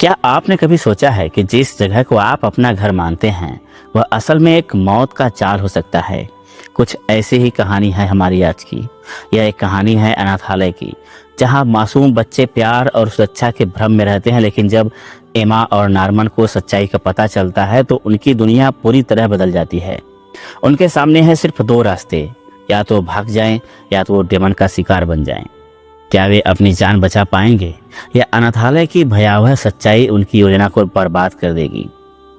क्या आपने कभी सोचा है कि जिस जगह को आप अपना घर मानते हैं वह असल में एक मौत का जाल हो सकता है। कुछ ऐसी ही कहानी है हमारी आज की। यह एक कहानी है अनाथालय की, जहां मासूम बच्चे प्यार और सुरक्षा के भ्रम में रहते हैं, लेकिन जब एमा और नार्मन को सच्चाई का पता चलता है तो उनकी दुनिया पूरी तरह बदल जाती है। उनके सामने है सिर्फ दो रास्ते, या तो भाग जाएं या तो वो डेमन का शिकार बन जाएं। क्या वे अपनी जान बचा पाएंगे या अनाथालय की भयावह सच्चाई उनकी योजना को बर्बाद कर देगी?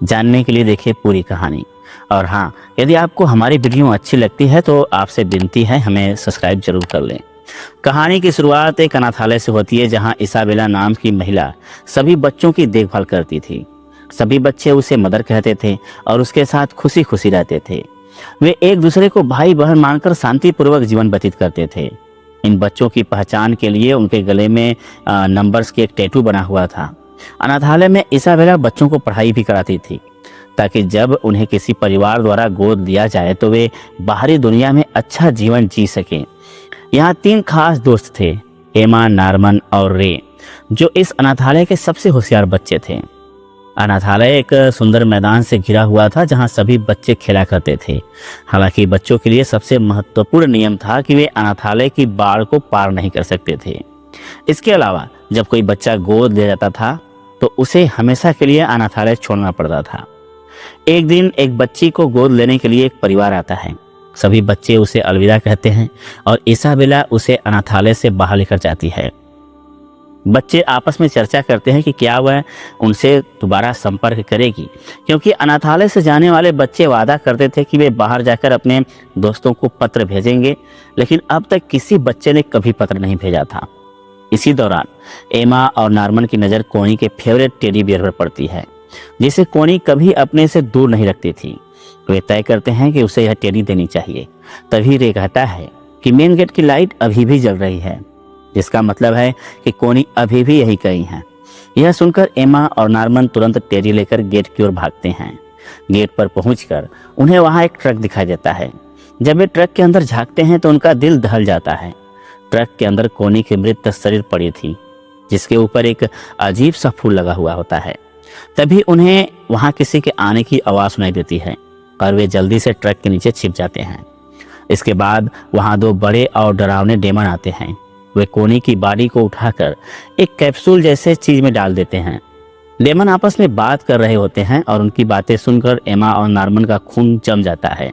जानने के लिए देखिए पूरी कहानी। और हाँ, यदि आपको हमारी वीडियो अच्छी लगती है तो आपसे विनती है हमें सब्सक्राइब जरूर कर लें। कहानी की शुरुआत एक अनाथालय से होती है, जहाँ इसाबेला नाम की महिला सभी बच्चों की देखभाल करती थी। सभी बच्चे उसे मदर कहते थे और उसके साथ खुशी खुशी रहते थे। वे एक दूसरे को भाई बहन मानकर शांतिपूर्वक जीवन व्यतीत करते थे। इन बच्चों की पहचान के लिए उनके गले में नंबर्स की एक टैटू बना हुआ था। अनाथालय में इसाबेला बच्चों को पढ़ाई भी कराती थी, ताकि जब उन्हें किसी परिवार द्वारा गोद लिया जाए तो वे बाहरी दुनिया में अच्छा जीवन जी सकें। यहाँ 3 खास दोस्त थे, एमा, नार्मन और रे, जो इस अनाथालय के सबसे होशियार बच्चे थे। अनाथालय एक सुंदर मैदान से घिरा हुआ था, जहां सभी बच्चे खेला करते थे। हालांकि बच्चों के लिए सबसे महत्वपूर्ण नियम था कि वे अनाथालय की बाड़ को पार नहीं कर सकते थे। इसके अलावा जब कोई बच्चा गोद लिया जाता था तो उसे हमेशा के लिए अनाथालय छोड़ना पड़ता था। एक दिन एक बच्ची को गोद लेने के लिए एक परिवार आता है। सभी बच्चे उसे अलविदा कहते हैं और इसाबेला उसे अनाथालय से बाहर लेकर जाती है। बच्चे आपस में चर्चा करते हैं कि क्या वह उनसे दोबारा संपर्क करेगी, क्योंकि अनाथालय से जाने वाले बच्चे वादा करते थे कि वे बाहर जाकर अपने दोस्तों को पत्र भेजेंगे, लेकिन अब तक किसी बच्चे ने कभी पत्र नहीं भेजा था। इसी दौरान एमा और नार्मन की नज़र कोनी के फेवरेट टेडी बियर पर पड़ती है, जिसे कोनी कभी अपने से दूर नहीं रखती थी। वे तय करते हैं कि उसे यह टेडी देनी चाहिए। तभी रे कहता है कि मेन गेट की लाइट अभी भी जल रही है, जिसका मतलब है कि कोनी अभी भी यही कहीं है। यह सुनकर एमा और नार्मन तुरंत टेडी लेकर गेट की ओर भागते हैं। गेट पर पहुंचकर उन्हें वहां एक ट्रक दिखाई देता है। जब वे ट्रक के अंदर झांकते हैं तो उनका दिल दहल जाता है। ट्रक के अंदर कोनी की मृत शरीर पड़ी थी, जिसके ऊपर एक अजीब सा फूल लगा हुआ होता है। तभी उन्हें वहां किसी के आने की आवाज सुनाई देती है और वे जल्दी से ट्रक के नीचे छिप जाते हैं। इसके बाद वहां 2 बड़े और डरावने डेमन आते हैं। वे कोनी की बॉडी को उठाकर एक कैप्सूल जैसे चीज में डाल देते हैं। डेमन आपस में बात कर रहे होते हैं और उनकी बातें सुनकर एमा और नार्मन का खून जम जाता है।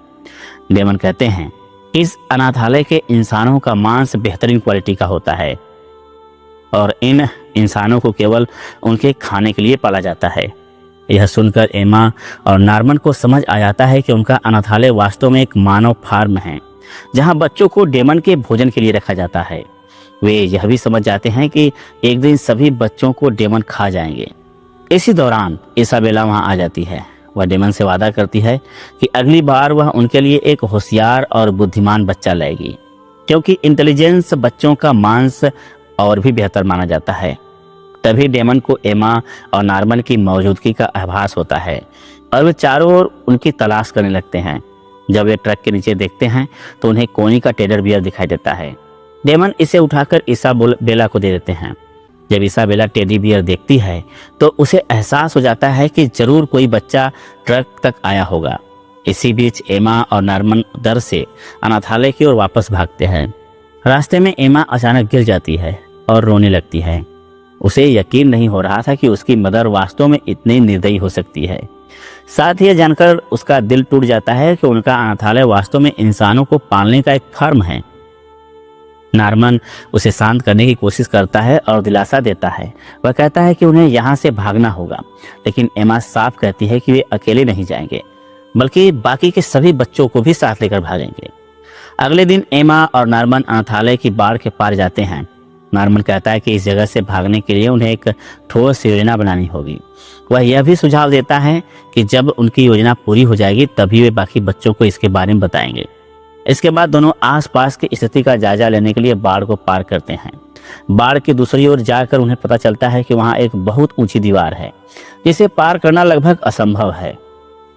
डेमन कहते हैं इस अनाथालय के इंसानों का मांस बेहतरीन क्वालिटी का होता है और इन इंसानों को केवल उनके खाने के लिए पाला जाता है। यह सुनकर एमा और नार्मन को समझ आ जाता है कि उनका अनाथालय वास्तव में एक मानव फार्म है, जहां बच्चों को डेमन के भोजन के लिए रखा जाता है। वे यह भी समझ जाते हैं कि एक दिन सभी बच्चों को डेमन खा जाएंगे। इसी दौरान इसाबेला वहां आ जाती है। वह डेमन से वादा करती है कि अगली बार वह उनके लिए एक होशियार और बुद्धिमान बच्चा लाएगी, क्योंकि इंटेलिजेंस बच्चों का मांस और भी बेहतर माना जाता है। तभी डेमन को एमा और नार्मन की मौजूदगी का आभास होता है और वे चारों ओर उनकी तलाश करने लगते हैं। जब वे ट्रक के नीचे देखते हैं तो उन्हें कोनी का टेडर बियर दिखाई देता है। डेमन इसे उठाकर इसाबेला को दे देते हैं। जब इसाबेला टेडी बियर देखती है तो उसे एहसास हो जाता है कि जरूर कोई बच्चा ट्रक तक आया होगा। इसी बीच एमा और नार्मन डर से अनाथालय की ओर वापस भागते हैं। रास्ते में एमा अचानक गिर जाती है और रोने लगती है। उसे यकीन नहीं हो रहा था कि उसकी मदर वास्तव में इतनी निर्दयी हो सकती है। साथ ही यह जानकर उसका दिल टूट जाता है कि उनका अनाथालय वास्तव में इंसानों को पालने का एक फार्म है। नार्मन उसे शांत करने की कोशिश करता है और दिलासा देता है। वह कहता है कि उन्हें यहाँ से भागना होगा, लेकिन एमा साफ कहती है कि वे अकेले नहीं जाएंगे, बल्कि बाकी के सभी बच्चों को भी साथ लेकर भागेंगे। अगले दिन एमा और नार्मन अनाथालय की बाड़ के पार जाते हैं। नार्मन कहता है कि इस जगह से भागने के लिए उन्हें एक ठोस योजना बनानी होगी। वह यह भी सुझाव देता है कि जब उनकी योजना पूरी हो जाएगी तभी वे बाकी बच्चों को इसके बारे में बताएंगे। इसके बाद दोनों आसपास की स्थिति का जायजा लेने के लिए बाड़ को पार करते हैं। बाड़ की दूसरी ओर जाकर उन्हें पता चलता है कि वहां एक बहुत ऊंची दीवार है, जिसे पार करना लगभग असंभव है।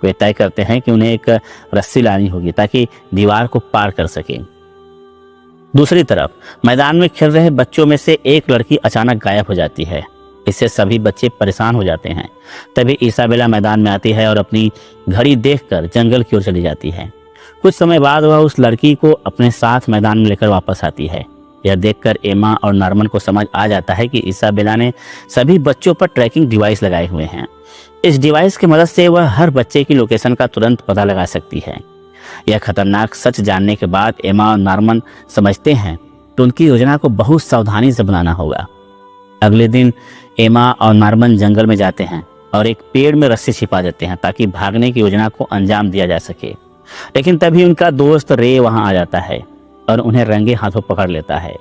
वे तय करते हैं कि उन्हें एक रस्सी लानी होगी ताकि दीवार को पार कर सके। दूसरी तरफ मैदान में खेल रहे बच्चों में से एक लड़की अचानक गायब हो जाती है। इससे सभी बच्चे परेशान हो जाते हैं। तभी इसाबेला मैदान में आती है और अपनी घड़ी देखकर जंगल की ओर चली जाती है। कुछ समय बाद वह उस लड़की को अपने साथ मैदान में लेकर वापस आती है। यह देखकर एमा और नॉर्मन को समझ आ जाता है कि इसाबेला ने सभी बच्चों पर ट्रैकिंग डिवाइस लगाए हुए हैं। इस डिवाइस की मदद से वह हर बच्चे की लोकेशन का तुरंत पता लगा सकती है। यह खतरनाक सच जानने के बाद एमा और नॉर्मन समझते हैं तो उनकी योजना को बहुत सावधानी से बनाना होगा। अगले दिन एमा और नॉर्मन जंगल में जाते हैं और एक पेड़ में रस्सी छिपा देते हैं ताकि भागने की योजना को अंजाम दिया जा सके। लेकिन तभी उनका दोस्त रे वहां आ जाता है और उन्हें रंगे हाथों पकड़ लेता है।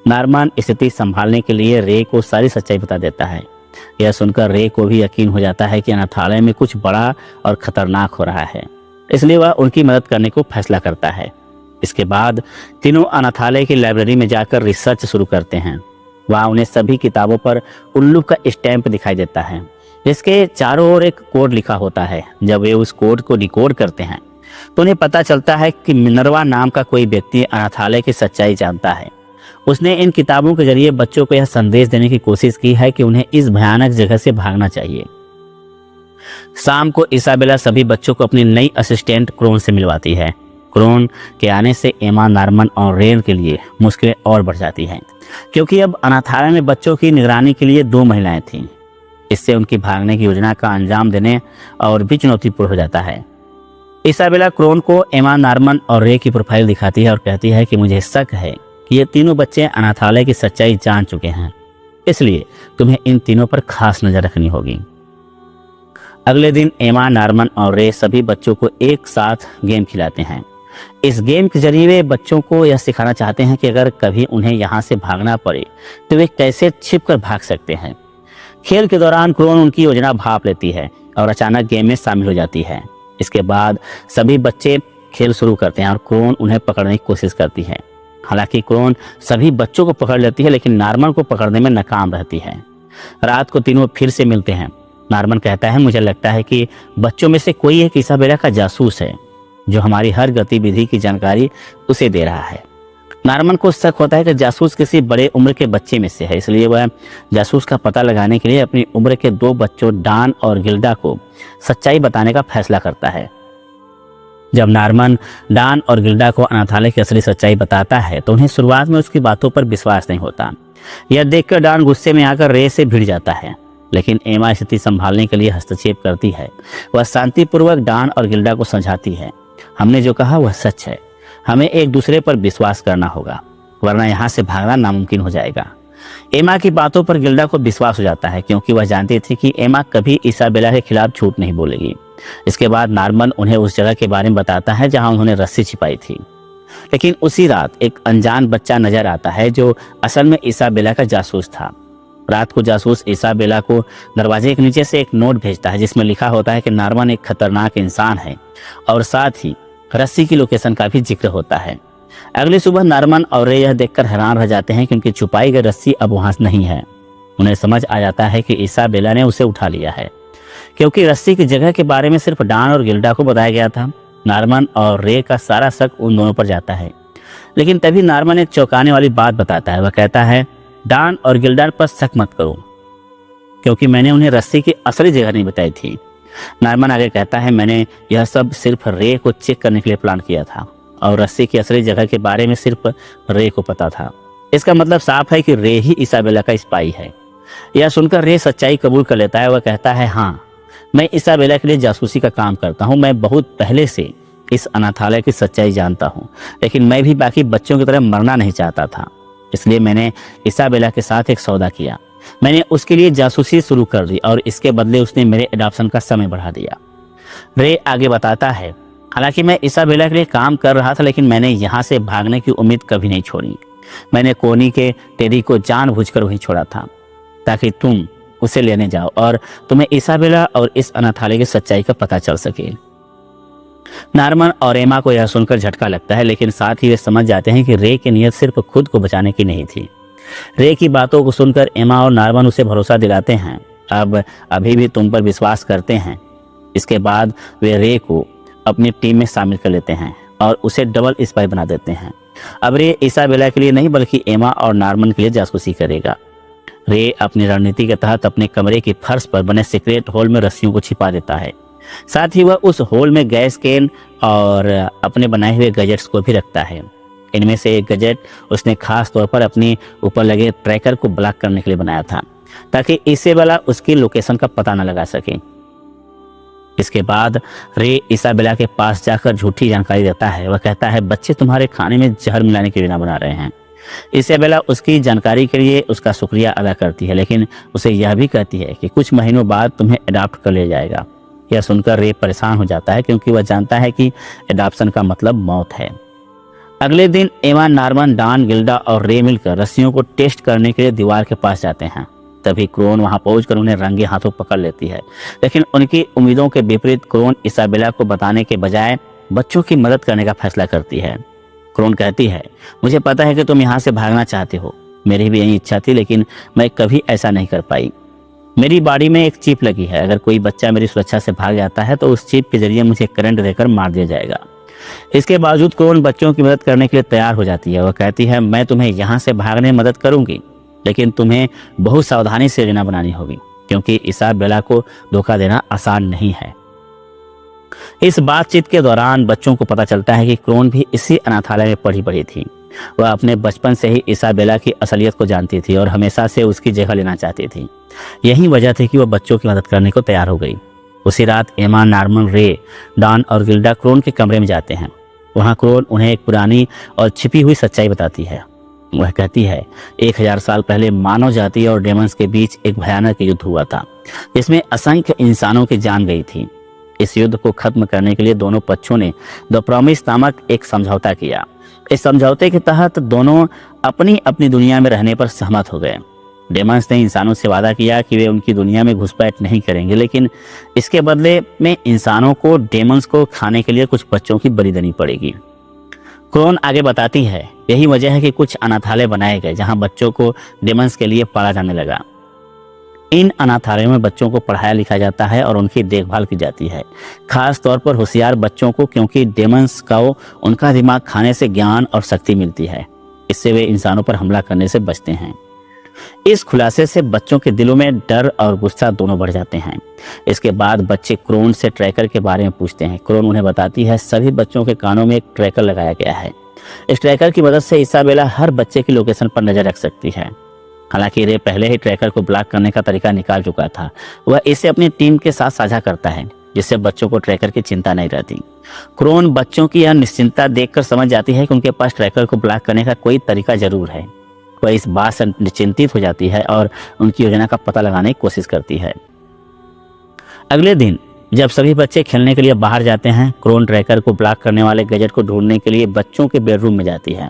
नॉर्मन स्थिति संभालने के लिए रे को सारी सच्चाई बता देता है। यह सुनकर रे को भी यकीन हो जाता है कि अनाथालय में कुछ बड़ा और खतरनाक हो रहा है, इसलिए वह उनकी मदद करने को फैसला करता है। इसके बाद तीनों अनाथालय की लाइब्रेरी में जाकर रिसर्च शुरू करते हैं। वहाँ उन्हें सभी किताबों पर उल्लू का स्टैंप दिखाई देता है, जिसके चारों ओर एक कोड लिखा होता है। जब वे उस कोड को डिकोड करते हैं तो उन्हें पता चलता है कि मिनर्वा नाम का कोई व्यक्ति अनाथालय की सच्चाई जानता है। उसने इन किताबों के जरिए बच्चों को यह संदेश देने की कोशिश की है कि उन्हें इस भयानक जगह से भागना चाहिए। शाम को इसाबेला सभी बच्चों को अपनी नई असिस्टेंट क्रोन से मिलवाती है। क्रोन के आने से एमा, नॉर्मन और रेन के लिए मुश्किलें और बढ़ जाती हैं, क्योंकि अब अनाथालय में बच्चों की निगरानी के लिए 2 महिलाएं थीं। इससे उनकी भागने की योजना का अंजाम देने और भी चुनौतीपूर्ण हो जाता है। इसाबेला क्रोन को एमा, नॉर्मन और रे की प्रोफाइल दिखाती है और कहती है कि मुझे शक है कि ये तीनों बच्चे अनाथालय की सच्चाई जान चुके हैं, इसलिए तुम्हें इन तीनों पर खास नजर रखनी होगी। अगले दिन एमा, नॉर्मन और रे सभी बच्चों को एक साथ गेम खिलाते हैं। इस गेम के जरिए वे बच्चों को यह सिखाना चाहते हैं कि अगर कभी उन्हें यहाँ से भागना पड़े तो वे कैसे छिपकर भाग सकते हैं। खेल के दौरान क्रोन उनकी योजना भांप लेती है और अचानक गेम में शामिल हो जाती है। इसके बाद सभी बच्चे खेल शुरू करते हैं और क्रोन उन्हें पकड़ने की कोशिश करती है। हालांकि क्रोन सभी बच्चों को पकड़ लेती है, लेकिन नॉर्मन को पकड़ने में नाकाम रहती है। रात को तीनों फिर से मिलते हैं। नॉर्मन कहता है, मुझे लगता है कि बच्चों में से कोई एक इसाबेला का जासूस है जो हमारी हर गतिविधि की जानकारी उसे दे रहा है। नॉर्मन को शक होता है कि जासूस किसी बड़े उम्र के बच्चे में से है, इसलिए वह जासूस का पता लगाने के लिए अपनी उम्र के 2 बच्चों डान और गिल्डा को सच्चाई बताने का फैसला करता है। जब नॉर्मन डान और गिल्डा को अनाथालय की असली सच्चाई बताता है तो उन्हें शुरुआत में उसकी बातों पर विश्वास नहीं होता। यह देखकर डान गुस्से में आकर रे से भिड़ जाता है, लेकिन एमा स्थिति संभालने के लिए हस्तक्षेप करती है। वह शांतिपूर्वक डान और गिल्डा को समझाती है, हमने जो कहा वह सच है, हमें एक दूसरे पर विश्वास करना होगा, वरना यहाँ से भागना नामुमकिन हो जाएगा। एमा की बातों पर गिल्डा को विश्वास हो जाता है, क्योंकि वह जानती थी कि एमा कभी इसाबेला के खिलाफ झूठ नहीं बोलेगी। इसके बाद नॉर्मन उन्हें उस जगह के बारे में बताता है जहां उन्होंने रस्सी छिपाई थी। लेकिन उसी रात एक अनजान बच्चा नजर आता है जो असल में इसाबेला का जासूस था। रात को जासूस इसाबेला को दरवाजे के नीचे से एक नोट भेजता है जिसमें लिखा होता है कि नॉर्मन एक खतरनाक इंसान है और साथ ही रस्सी की लोकेशन का भी जिक्र होता है। अगली सुबह नॉर्मन और रे यह देखकर हैरान रह जाते हैं कि उनकी छुपाई गई रस्सी अब वहां नहीं है। उन्हें समझ आ जाता है कि इसाबेला ने उसे उठा लिया है, क्योंकि रस्सी की जगह के बारे में सिर्फ डान और गिल्डा को बताया गया था। नॉर्मन और रे का सारा शक उन दोनों पर जाता है, लेकिन तभी नॉर्मन एक चौंकाने वाली बात बताता है। वह कहता है, डान और गिल्डा पर शक मत करो, क्योंकि मैंने उन्हें रस्सी की असली जगह नहीं बताई थी। नॉर्मन आगे कहता है, मैंने यह सब सिर्फ रे को चेक करने के लिए प्लान किया था और रस्सी की असली जगह के बारे में सिर्फ रे को पता था। इसका मतलब साफ है कि रे ही इसाबेला का स्पाई है। यह सुनकर रे सच्चाई कबूल कर लेता है। वह कहता है, हाँ, मैं इसाबेला के लिए जासूसी का काम करता हूँ। मैं बहुत पहले से इस अनाथालय की सच्चाई जानता हूँ, लेकिन मैं भी बाकी बच्चों की तरह मरना नहीं चाहता था, इसलिए मैंने इसाबेला के साथ एक सौदा किया। मैंने उसके लिए जासूसी शुरू कर दी और इसके बदले उसने मेरे एडॉप्शन का समय बढ़ा दिया। रे आगे बताता है, हालांकि मैं इसाबेला के लिए काम कर रहा था, लेकिन मैंने यहाँ से भागने की उम्मीद कभी नहीं छोड़ी। मैंने कोनी के टेरी को जानबूझकर वहीं छोड़ा था ताकि तुम उसे लेने जाओ और तुम्हें इसाबेला और इस अनाथालय की सच्चाई का पता चल सके। नॉर्मन और एमा को यह सुनकर झटका लगता है, लेकिन साथ ही वे समझ जाते हैं कि रे की नीयत सिर्फ खुद को बचाने की नहीं थी। रे की बातों को सुनकर एमा और नॉर्मन उसे भरोसा दिलाते हैं, अब अभी भी तुम पर विश्वास करते हैं। इसके बाद वे रे को अपनी टीम में शामिल कर लेते हैं और उसे डबल स्पाई बना देते हैं। अब रे इसाबेला के लिए नहीं बल्कि एमा और नॉर्मन के लिए जासूसी करेगा। रे अपनी रणनीति के तहत अपने कमरे की फर्श पर बने सीक्रेट होल में रस्सियों को छिपा देता है। साथ ही वह उस होल में गैस कैन और अपने बनाए हुए गैजेट्स को भी रखता है। इनमें से एक गैजेट उसने खास तौर पर अपने ऊपर लगे ट्रैकर को ब्लॉक करने के लिए बनाया था, ताकि इसाबेला उसकी लोकेशन का पता न लगा सके। इसके बाद रे इसाबेला के पास जाकर झूठी जानकारी देता है। वह कहता है बच्चे तुम्हारे खाने में जहर मिलाने की योजना बना रहे हैं। इसाबेला उसकी जानकारी के लिए उसका शुक्रिया अदा करती है, लेकिन उसे यह भी कहती है कि कुछ महीनों बाद तुम्हें अडॉप्ट कर लिया जाएगा। यह सुनकर रे परेशान हो जाता है, क्योंकि वह जानता है कि अडॉप्शन का मतलब मौत है। अगले दिन एमा, नॉर्मन, डॉन, गिल्डा और रे मिलकर रस्सियों को टेस्ट करने के लिए दीवार के पास जाते हैं। तभी क्रोन वहां पहुंचकर उन्हें रंगे हाथों पकड़ लेती है, लेकिन उनकी उम्मीदों के विपरीत क्रोन इसाबेला को बताने के बजाय बच्चों की मदद करने का फैसला करती है। क्रोन कहती है मुझे पता है कि तुम यहाँ से भागना चाहते हो, मेरी भी यही इच्छा थी, लेकिन मैं कभी ऐसा नहीं कर पाई। मेरी बॉडी में एक चिप लगी है, अगर कोई बच्चा मेरी सुरक्षा से भाग जाता है तो उस चिप के जरिए मुझे करंट देकर मार दिया जाएगा। इसके बावजूद क्रोन बच्चों की मदद करने के लिए तैयार हो जाती है। वह कहती है मैं तुम्हें यहाँ से भागने में मदद करूंगी, लेकिन तुम्हें बहुत सावधानी से योजना बनानी होगी, क्योंकि इसाबेला को धोखा देना आसान नहीं है। इस बातचीत के दौरान बच्चों को पता चलता है कि क्रोन भी इसी अनाथालय में पढ़ी बड़ी थी। वह अपने बचपन से ही इसाबेला की असलियत को जानती थी और हमेशा से उसकी जगह लेना चाहती थी। यही वजह थी कि वह बच्चों की मदद करने को तैयार हो गई। उसी रात एमा, नॉर्मन, रे, डॉन और गिल्डा क्रोन के कमरे में जाते हैं। वहाँ क्रोन उन्हें एक पुरानी और छिपी हुई सच्चाई बताती है। वह कहती है 1000 साल पहले मानव जाति और डेमंस के बीच एक भयानक युद्ध हुआ था, जिसमें असंख्य इंसानों की जान गई थी। इस युद्ध को खत्म करने के लिए दोनों पक्षों ने द प्रॉमिस नामक एक समझौता किया। इस समझौते के तहत दोनों अपनी अपनी दुनिया में रहने पर सहमत हो गए। डेमंस ने इंसानों से वादा किया कि वे उनकी दुनिया में घुसपैठ नहीं करेंगे, लेकिन इसके बदले में इंसानों को डेमंस को खाने के लिए कुछ बच्चों की बलि देनी पड़ेगी। क्रोन आगे बताती है यही वजह है कि कुछ अनाथालय बनाए गए जहां बच्चों को डेमंस के लिए पाला जाने लगा। इन अनाथालयों में बच्चों को पढ़ाया लिखा जाता है और उनकी देखभाल की जाती है, खास तौर पर होशियार बच्चों को, क्योंकि डेमंस को उनका दिमाग खाने से ज्ञान और शक्ति मिलती है। इससे वे इंसानों पर हमला करने से बचते हैं। इस खुलासे से बच्चों के दिलों में डर और गुस्सा दोनों बढ़ जाते हैं। इसके बाद बच्चे क्रोन से ट्रैकर के बारे में पूछते हैं। क्रोन उन्हें बताती है सभी बच्चों के कानों में एक ट्रैकर लगाया गया है। इस ट्रैकर की मदद से इसाबेला हर बच्चे की लोकेशन पर नजर रख सकती है। हालांकि रे पहले ही ट्रैकर को ब्लॉक करने का तरीका निकाल चुका था। वह इसे अपनी टीम के साथ साझा करता है, जिससे बच्चों को ट्रैकर की चिंता नहीं रहती। क्रोन बच्चों की यह निश्चिंतता देखकर समझ जाती है कि उनके पास ट्रैकर को ब्लॉक करने का कोई तरीका जरूर है। वह इस बात से चिंतित हो जाती है और उनकी योजना का पता लगाने की कोशिश करती है। अगले दिन जब सभी बच्चे खेलने के लिए बाहर जाते हैं, क्रोन ट्रैकर को ब्लॉक करने वाले गैजेट को ढूंढने के लिए बच्चों के बेडरूम में जाती है।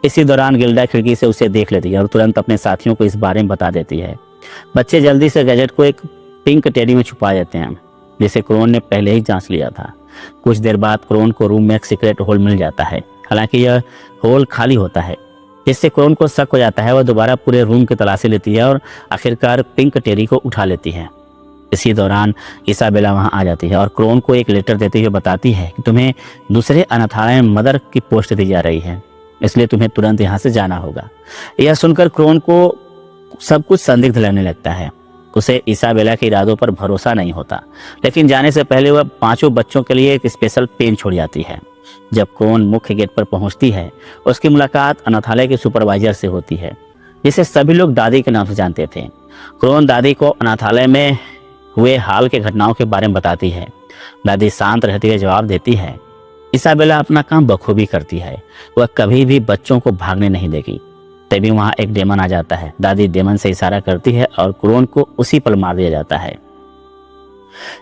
इसी दौरान गिल्डा खिड़की से उसे देख लेती है और तुरंत अपने साथियों को इस बारे में बता देती है। बच्चे जल्दी से गैजेट को एक पिंक टेडी में छुपा देते हैं, जिसे क्रोन ने पहले ही जांच लिया था। कुछ देर बाद क्रोन को रूम में एक सीक्रेट होल मिल जाता है। हालांकि यह होल खाली होता है, जिससे क्रोन को शक हो जाता है। वह दोबारा पूरे रूम की तलाशी लेती है और आखिरकार पिंक टेरी को उठा लेती है। इसी दौरान इसाबेला वहां आ जाती है और क्रोन को एक लेटर देते हुए बताती है कि तुम्हें दूसरे अनाथालय में मदर की पोस्ट दी जा रही है, इसलिए तुम्हें तुरंत यहाँ से जाना होगा। यह सुनकर क्रोन को सब कुछ संदिग्ध लगने लगता है। उसे इसाबेला के इरादों पर भरोसा नहीं होता, लेकिन जाने से पहले वह 5 बच्चों के लिए एक स्पेशल पेन छोड़ जाती है। जब क्रोन मुख्य गेट पर पहुंचती है, उसकी मुलाकात अनाथालय के सुपरवाइजर से होती है, जिसे सभी लोग दादी के नाम से जानते थे। क्रोन दादी को अनाथालय में हुए हाल के घटनाओं के बारे में बताती है। दादी शांत रहते हुए जवाब देती है इसाबेला अपना काम बखूबी करती है, वह कभी भी बच्चों को भागने नहीं देगी। तभी वहां एक डेमन आ जाता है। दादी डेमन से इशारा करती है और क्रोन को उसी पल मार दिया जाता है।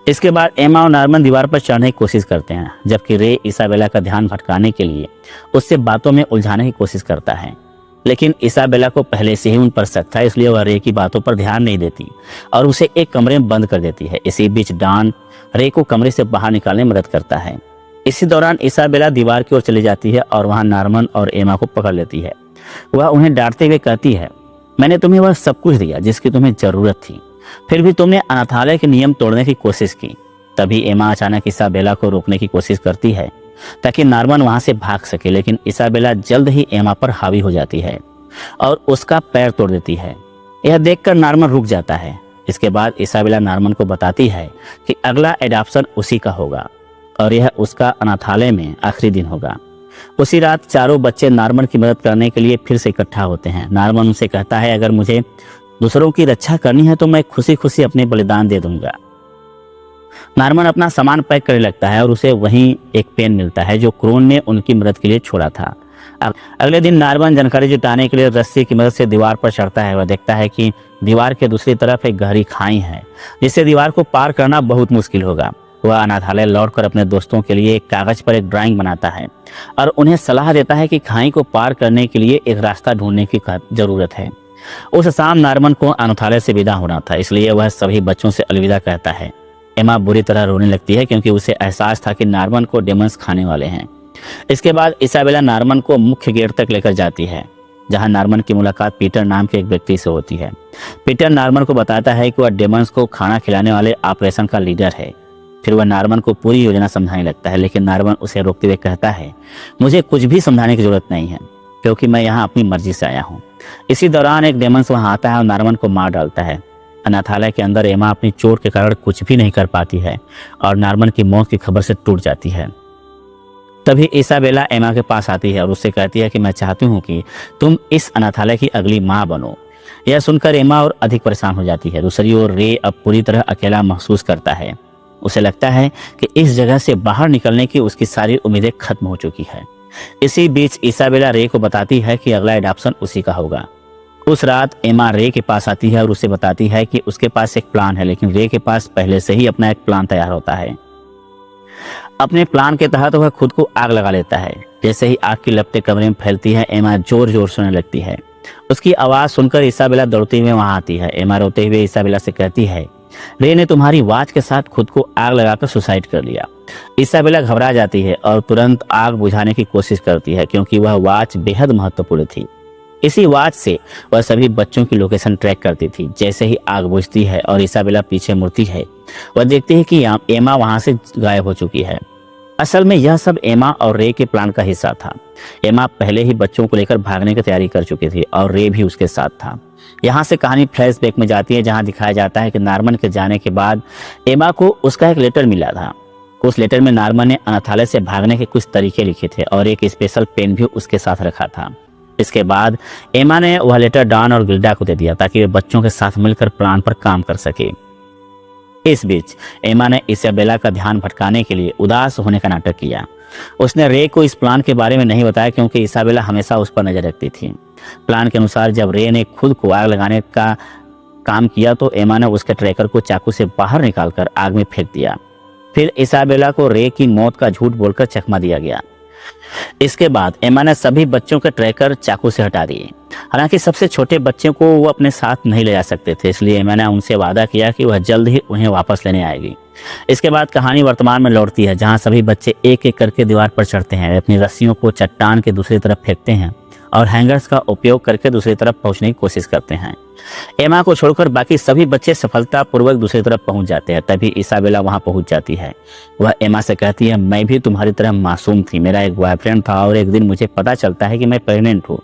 इसके बाद एमा और नॉर्मन दीवार पर चढ़ने की कोशिश करते हैं, जबकि रे इसाबेला का ध्यान भटकाने के लिए उससे बातों में उलझाने की कोशिश करता है। लेकिन इसाबेला को पहले से ही उन पर शक था, इसलिए वह रे की बातों पर ध्यान नहीं देती और उसे एक कमरे में बंद कर देती है। इसी बीच डॉन रे को कमरे से बाहर निकालने में मदद करता है। इसी दौरान इसाबेला दीवार की ओर चली जाती है और वहां नॉर्मन और एमा को पकड़ लेती है। वह उन्हें डांटते हुए कहती है मैंने तुम्हें वह सब कुछ दिया जिसकी तुम्हें जरूरत थी, फिर भी तुमने अनाथालय के नियम तोड़ने की कोशिश की। तभी एमा अचानक इसाबेला को रोकने की कोशिश करती है ताकि नॉर्मन वहां से भाग सके, लेकिन इसाबेला जल्द ही एमा पर हावी हो जाती है और उसका पैर तोड़ देती है। यह देखकर नॉर्मन रुक जाता है। इसके बाद इसाबेला नॉर्मन को बताती है कि अगला एडॉप्शन उसी का होगा और यह उसका अनाथालय में आखिरी दिन होगा। उसी रात चारों बच्चे नॉर्मन की मदद करने के लिए फिर से इकट्ठा होते हैं। नॉर्मन उनसे कहता है, अगर मुझे दूसरों की रक्षा करनी है तो मैं खुशी खुशी अपने बलिदान दे दूंगा। नॉर्मन अपना सामान पैक करने लगता है और उसे वहीं एक पेन मिलता है जो क्रोन ने उनकी मदद के लिए छोड़ा था। अगले दिन नॉर्मन जानकारी जुटाने के लिए रस्सी की मदद से दीवार पर चढ़ता है। वह देखता है कि दीवार के दूसरी तरफ एक गहरी खाई है जिससे दीवार को पार करना बहुत मुश्किल होगा। वह अनाथालय लौटकर अपने दोस्तों के लिए एक कागज पर एक ड्राइंग बनाता है और उन्हें सलाह देता है कि खाई को पार करने के लिए एक रास्ता ढूंढने की जरूरत है। उस शाम नॉर्मन को अनाथालय से विदा होना था, इसलिए वह सभी बच्चों से अलविदा कहता है। एमा बुरी तरह रोने लगती है क्योंकि उसे एहसास था कि नॉर्मन को डेमंस खाने वाले हैं। इसके बाद इसाबेला नॉर्मन को मुख्य गेट तक लेकर जाती है जहां नॉर्मन की मुलाकात पीटर नाम के एक व्यक्ति से होती है। पीटर नॉर्मन को बताता है कि वह डेमंस को खाना खिलाने वाले ऑपरेशन का लीडर है। फिर वह नॉर्मन को पूरी योजना समझाने लगता है, लेकिन नॉर्मन उसे रोकते हुए कहता है, मुझे कुछ भी समझाने की जरूरत नहीं है क्योंकि मैं यहाँ अपनी मर्जी से आया हूँ। इसी दौरान एक डेमंस वहाँ आता है और नॉर्मन को मार डालता है। अनाथालय के अंदर एमा अपनी चोट के कारण कुछ भी नहीं कर पाती है और नॉर्मन की मौत की खबर से टूट जाती है। तभी इसाबेला एमा के पास आती है और उससे कहती है कि मैं चाहती हूँ कि तुम इस अनाथालय की अगली माँ बनो। यह सुनकर एमा और अधिक परेशान हो जाती है। दूसरी ओर रे अब पूरी तरह अकेला महसूस करता है। उसे लगता है कि इस जगह से बाहर निकलने की उसकी सारी उम्मीदें खत्म हो चुकी है। इसी बीच इसाबेला रे को बताती है कि अगला एडॉप्शन उसी का होगा। उस रात एमा रे के पास आती है और उसे बताती है कि उसके पास एक प्लान है, लेकिन रे के पास पहले से ही अपना एक प्लान तैयार होता है। अपने प्लान के तहत वह खुद को आग लगा लेता है। जैसे ही आग की लपटें कमरे में फैलती है, एमा जोर जोर से रोने लगती है। उसकी आवाज सुनकर इसाबेला दौड़ती हुए वहां आती है। एमा रोते हुए इसाबेला से कहती है, रे ने तुम्हारी वॉच के साथ खुद को आग लगाकर सुसाइड कर लिया। इसाबेला घबरा जाती है और तुरंत आग बुझाने की कोशिश करती है क्योंकि वह वॉच बेहद महत्वपूर्ण थी। इसी वॉच से वह सभी बच्चों की लोकेशन ट्रैक करती थी। जैसे ही आग बुझती है और इसाबेला पीछे मुड़ती है, वह देखती है कि एमा वहां से गायब हो चुकी है। असल में यह सब एमा और रे के प्लान का हिस्सा था। एमा पहले ही बच्चों को लेकर भागने की तैयारी कर चुकी थी और रे भी उसके साथ था। यहाँ से कहानी फ्लैशबैक में जाती है जहाँ दिखाया जाता है कि नॉर्मन के जाने के बाद एमा को उसका एक लेटर मिला था। उस लेटर में नॉर्मन ने अनाथालय से भागने के कुछ तरीके लिखे थे और एक स्पेशल पेन भी उसके साथ रखा था। इसके बाद एमा ने वह लेटर डॉन और गिल्डा को दे दिया ताकि वे बच्चों के साथ मिलकर प्लान पर काम कर सके। इस बीच एमा ने इसाबेला का ध्यान भटकाने के लिए उदास होने का नाटक किया। उसने रे को इस प्लान के बारे में नहीं बताया क्योंकि इसाबेला हमेशा उस पर नजर रखती थी। प्लान के अनुसार जब रे ने खुद को आग लगाने का काम किया तो एमा ने उसके ट्रैकर को चाकू से बाहर निकालकर आग में फेंक दिया। फिर इसाबेला को रे की मौत का झूठ बोलकर चकमा दिया गया। इसके बाद एमा ने सभी बच्चों के ट्रैकर चाकू से हटा दिए। हालांकि सबसे छोटे बच्चे को वो अपने साथ नहीं ले जा सकते थे, इसलिए एमा ने उनसे वादा किया कि वह जल्द ही उन्हें वापस लेने आएगी। इसके बाद कहानी वर्तमान में लौटती है जहां सभी बच्चे एक एक करके दीवार पर चढ़ते हैं, अपनी रस्सियों को चट्टान के दूसरी तरफ फेंकते हैं और हैंगर्स का उपयोग करके दूसरी तरफ पहुंचने की कोशिश करते हैं। एमा को छोड़कर बाकी सभी बच्चे सफलतापूर्वक दूसरी तरफ पहुंच जाते हैं। तभी इसाबेला वहां पहुंच जाती है। वह एमा से कहती है, मैं भी तुम्हारी तरह मासूम थी। मेरा एक बॉयफ्रेंड था और एक दिन मुझे पता चलता है कि मैं प्रेग्नेंट हूँ।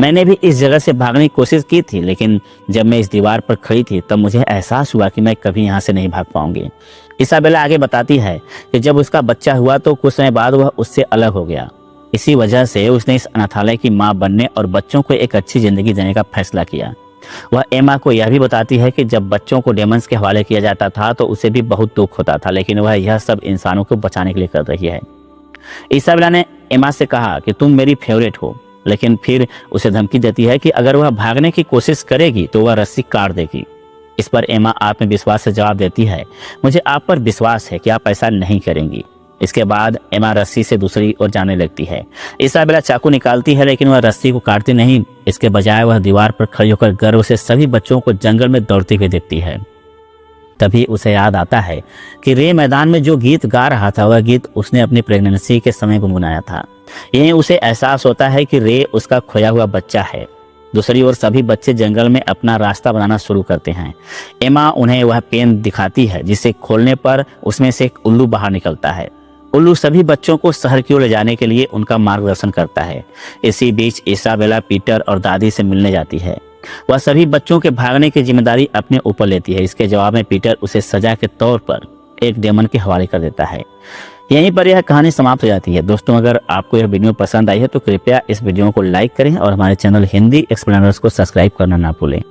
मैंने भी इस जगह से भागने की कोशिश की थी, लेकिन जब मैं इस दीवार पर खड़ी थी तब मुझे एहसास हुआ कि मैं कभी यहाँ से नहीं भाग पाऊंगी। इसाबेला आगे बताती है कि जब उसका बच्चा हुआ तो कुछ समय बाद वह उससे अलग हो गया। इसी वजह से उसने इस अनाथालय की मां बनने और बच्चों को एक अच्छी जिंदगी देने का फैसला किया। वह एमा को यह भी बताती है कि जब बच्चों को डेमंस के हवाले किया जाता था तो उसे भी बहुत दुख होता था, लेकिन वह यह सब इंसानों को बचाने के लिए कर रही है। इसाबेला ने एमा से कहा कि तुम मेरी फेवरेट हो, लेकिन फिर उसे धमकी देती है कि अगर वह भागने की कोशिश करेगी तो वह रस्सी काट देगी। इस पर एमा आत्मविश्वास से जवाब देती है, मुझे आप पर विश्वास है कि आप ऐसा नहीं करेंगी। इसके बाद एमा रस्सी से दूसरी ओर जाने लगती है। इसाबेला चाकू निकालती है, लेकिन वह रस्सी को काटती नहीं। इसके बजाय वह दीवार पर खड़ी होकर गर्व से सभी बच्चों को जंगल में दौड़ते हुए देखती है। तभी उसे याद आता है कि रे मैदान में जो गीत गा रहा था वह गीत उसने अपनी प्रेगनेंसी के समय गुनगुनाया था। यही उसे एहसास होता है कि रे उसका खोया हुआ बच्चा है। दूसरी ओर सभी बच्चे जंगल में अपना रास्ता बनाना शुरू करते हैं। एमा उन्हें वह पेन दिखाती है जिसे खोलने पर उसमें से एक उल्लू बाहर निकलता है। उल्लू सभी बच्चों को शहर की ओर ले जाने के लिए उनका मार्गदर्शन करता है। इसी बीच इसाबेला पीटर और दादी से मिलने जाती है। वह सभी बच्चों के भागने की जिम्मेदारी अपने ऊपर लेती है। इसके जवाब में पीटर उसे सजा के तौर पर एक डेमन के हवाले कर देता है। यहीं पर यह कहानी समाप्त हो जाती है। दोस्तों, अगर आपको यह वीडियो पसंद आई है तो कृपया इस वीडियो को लाइक करें और हमारे चैनल हिंदी एक्सप्लेनर्स को सब्सक्राइब करना ना भूलें।